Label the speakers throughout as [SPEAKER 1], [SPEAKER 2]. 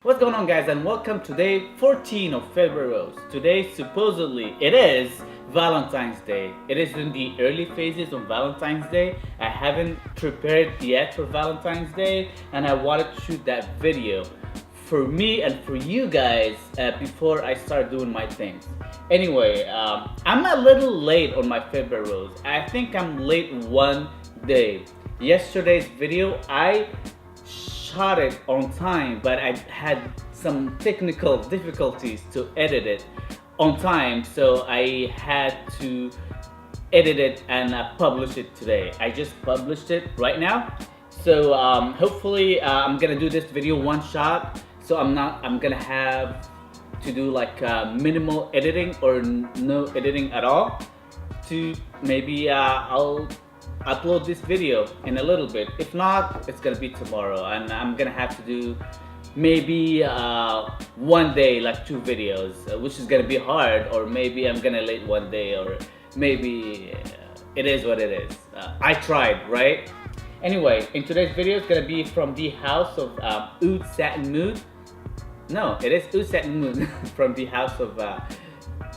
[SPEAKER 1] What's going on, guys, and welcome to day 14 of Februarose. Today supposedly it is Valentine's Day. It is in the early phases of Valentine's Day. I haven't prepared yet for Valentine's Day, and I wanted to shoot that video for me and for you guys before I start doing my things. Anyway, I'm a little late on my Februarose. I think I'm late one day. Yesterday's video, I shot it on time, but I had some technical difficulties to edit it on time, so I had to edit it and publish it today. I just published it right now, so hopefully I'm gonna do this video one shot, so I'm gonna have to do like minimal editing or no editing at all to maybe I'll upload this video in a little bit. If not, it's gonna be tomorrow, and I'm gonna have to do maybe one day like 2 videos, which is gonna be hard, or maybe I'm gonna late one day, or maybe it is what it is. I tried, right? Anyway, in today's video, it's gonna be from the house of Oud Satin Mood. No, it is Oud Satin Mood from the house of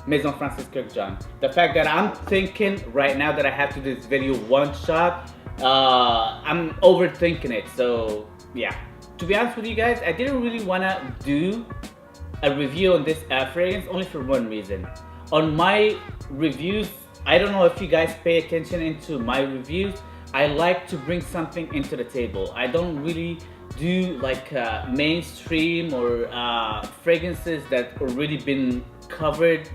[SPEAKER 1] Maison kurkdjian. The fact that I'm thinking right now that I have to do this video one shot, I'm overthinking it. So yeah, to be honest with you guys, I didn't really want to do a review on this fragrance only for one reason. On my reviews, I don't know if you guys pay attention into my reviews, I like to bring something into the table. I don't really do like mainstream or fragrances that already been covered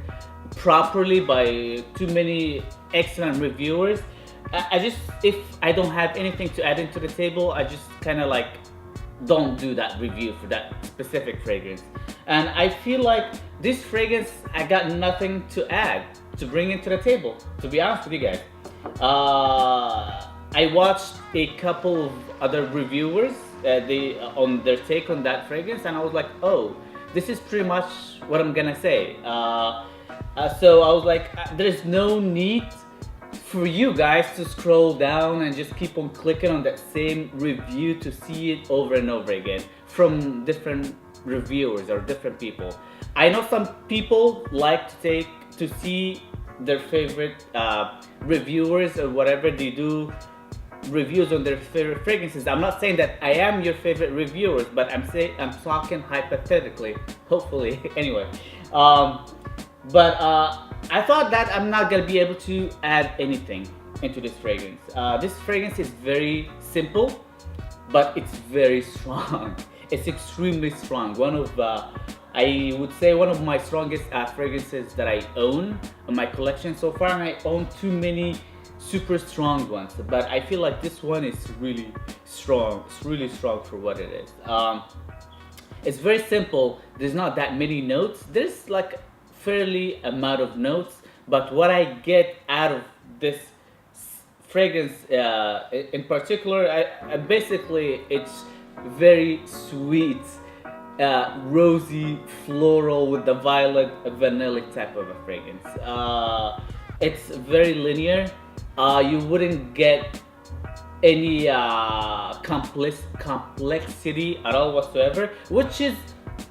[SPEAKER 1] properly by too many excellent reviewers. I just, if I don't have anything to add into the table, I just kind of like don't do that review for that specific fragrance. And I feel like this fragrance, I got nothing to add, to bring into the table, to be honest with you guys. I watched a couple of other reviewers on their take on that fragrance, and I was like, oh, this is pretty much what I'm gonna say. So I was like, there's no need for you guys to scroll down and just keep on clicking on that same review to see it over and over again from different reviewers or different people. I know some people like to see their favorite reviewers or whatever, they do reviews on their favorite fragrances. I'm not saying that I am your favorite reviewers, but I'm talking hypothetically, hopefully. Anyway, but I thought that I'm not gonna be able to add anything into this fragrance. This fragrance is very simple, but it's very strong. It's extremely strong. One of I would say one of my strongest fragrances that I own in my collection so far, and I own too many super strong ones, but I feel like this one is really strong. It's really strong for what it is. It's very simple. There's not that many notes. There's like fairly amount of notes, but what I get out of this fragrance in particular, I basically, it's very sweet, rosy, floral with the violet vanilla type of a fragrance. It's very linear. You wouldn't get any complexity at all whatsoever, which is,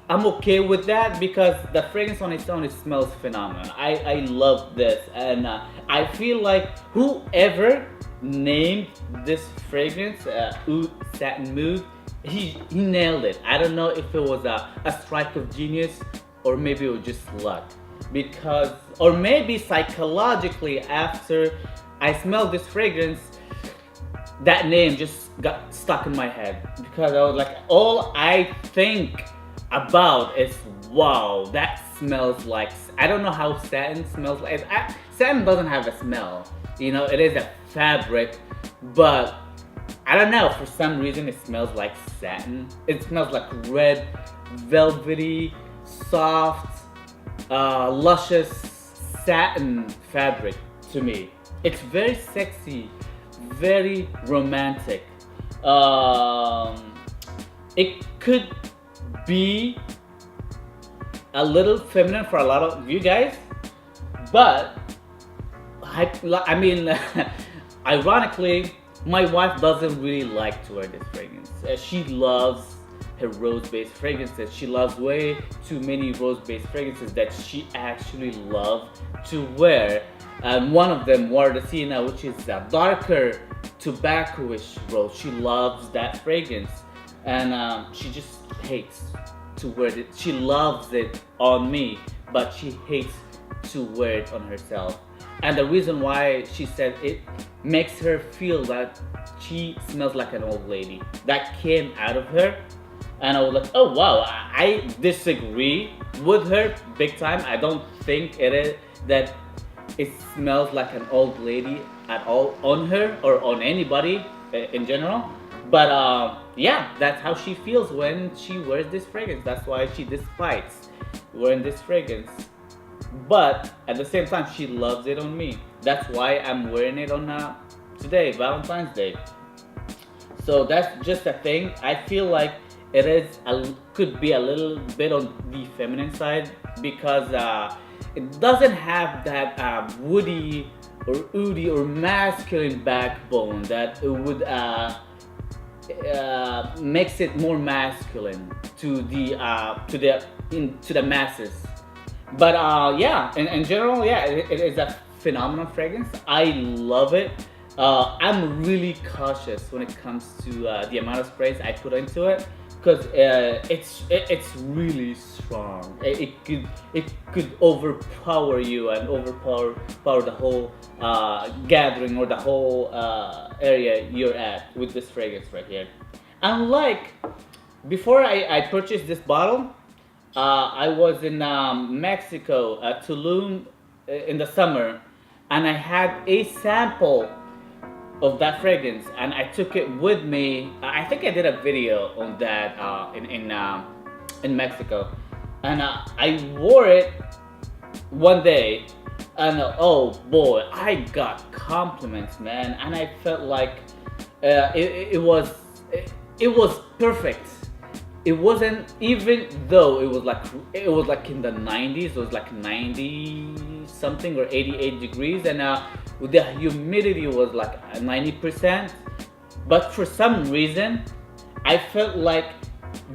[SPEAKER 1] I'm okay with that, because the fragrance on its own, it smells phenomenal. I love this, and I feel like whoever named this fragrance, Oud Satin Mood, he nailed it. I don't know if it was a strike of genius, or maybe it was just luck, because, or maybe psychologically after I smelled this fragrance, that name just got stuck in my head, because I was like, all I think about is, wow, that smells like, I don't know how satin smells like. Satin doesn't have a smell, you know, it is a fabric, but I don't know, for some reason it smells like satin. It smells like red, velvety, soft, luscious satin fabric to me. It's very sexy, very romantic. It could be a little feminine for a lot of you guys, but I mean, ironically, my wife doesn't really like to wear this fragrance. She loves her rose-based fragrances. She loves way too many rose-based fragrances that she actually loves to wear. And one of them, Wardacina, which is a darker tobacco-ish rose. She loves that fragrance, and she just hates to wear it. She loves it on me, but she hates to wear it on herself. And the reason why, she said it makes her feel that she smells like an old lady. That came out of her, and I was like, oh wow, I disagree with her big time. I don't think it is that it smells like an old lady at all on her or on anybody in general. But yeah, that's how she feels when she wears this fragrance. That's why she despises wearing this fragrance. But at the same time, she loves it on me. That's why I'm wearing it on today, Valentine's Day. So that's just a thing. I feel like could be a little bit on the feminine side, because it doesn't have that woody or oody or masculine backbone that it would makes it more masculine to the masses. But yeah, in general, yeah, it is a phenomenal fragrance. I love it. I'm really cautious when it comes to the amount of sprays I put into it, because it's really strong. It could overpower you and overpower the whole gathering or the whole area you're at with this fragrance right here. Unlike before I purchased this bottle, I was in Mexico, Tulum, in the summer, and I had a sample of that fragrance, and I took it with me. I think I did a video on that in Mexico, and I wore it one day, and oh boy, I got compliments, man, and I felt like it was perfect. It wasn't, even though it was like in the 90s, it was like 90 something or 88 degrees, and the humidity was like 90%. But for some reason, I felt like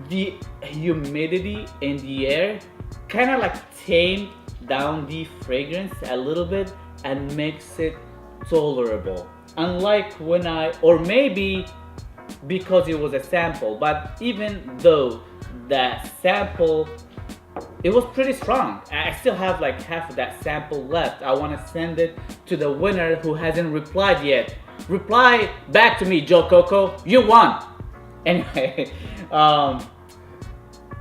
[SPEAKER 1] the humidity in the air kind of like tamed down the fragrance a little bit and makes it tolerable. Unlike when or maybe because it was a sample, but even though that sample, it was pretty strong. I still have like half of that sample left. I want to send it to the winner who hasn't replied yet. Reply back to me, Joe Coco. You won. Anyway,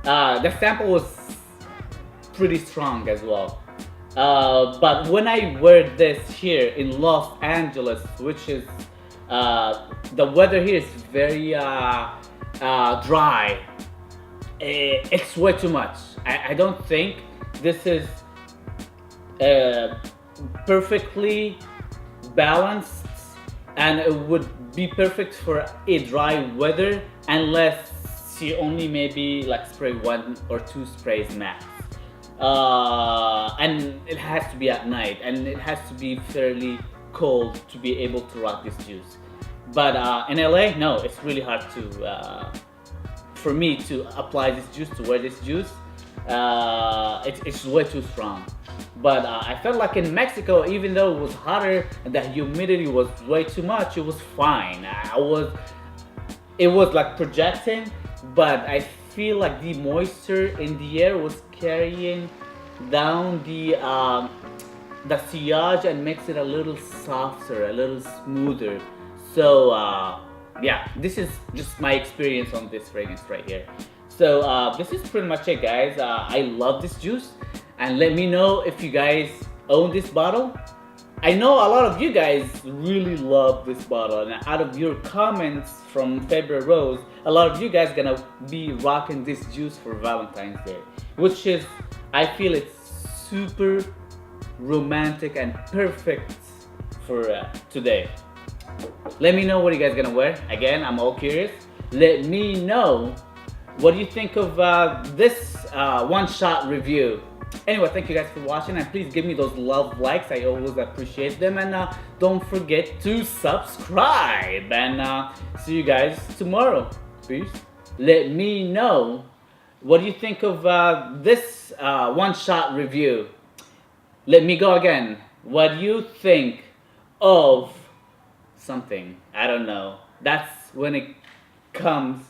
[SPEAKER 1] the sample was pretty strong as well. But when I wear this here in Los Angeles, which is the weather here is very dry. It's way too much. I don't think this is perfectly balanced, and it would be perfect for a dry weather unless you only maybe like spray 1 or 2 sprays max. And it has to be at night, and it has to be fairly cold to be able to rock this juice. But in LA, no, it's really hard to for me to apply this juice, to wear this juice. It's way too strong. But I felt like in Mexico, even though it was hotter and the humidity was way too much, it was fine. It was like projecting, but I feel like the moisture in the air was carrying down the sillage and makes it a little softer, a little smoother. So yeah, this is just my experience on this fragrance right here. So this is pretty much it, guys. I love this juice, and let me know if you guys own this bottle. I know a lot of you guys really love this bottle, and out of your comments from februarose, a lot of you guys gonna be rocking this juice for Valentine's Day, which is, I feel it's super romantic and perfect for today. Let me know what you guys gonna wear. Again, I'm all curious. Let me know what do you think of this one-shot review. Anyway, thank you guys for watching, and please give me those love likes. I always appreciate them, and don't forget to subscribe, and see you guys tomorrow. Peace. let me know what do you think of this one-shot review. Let me go again. What do you think of something? I don't know. That's when it comes.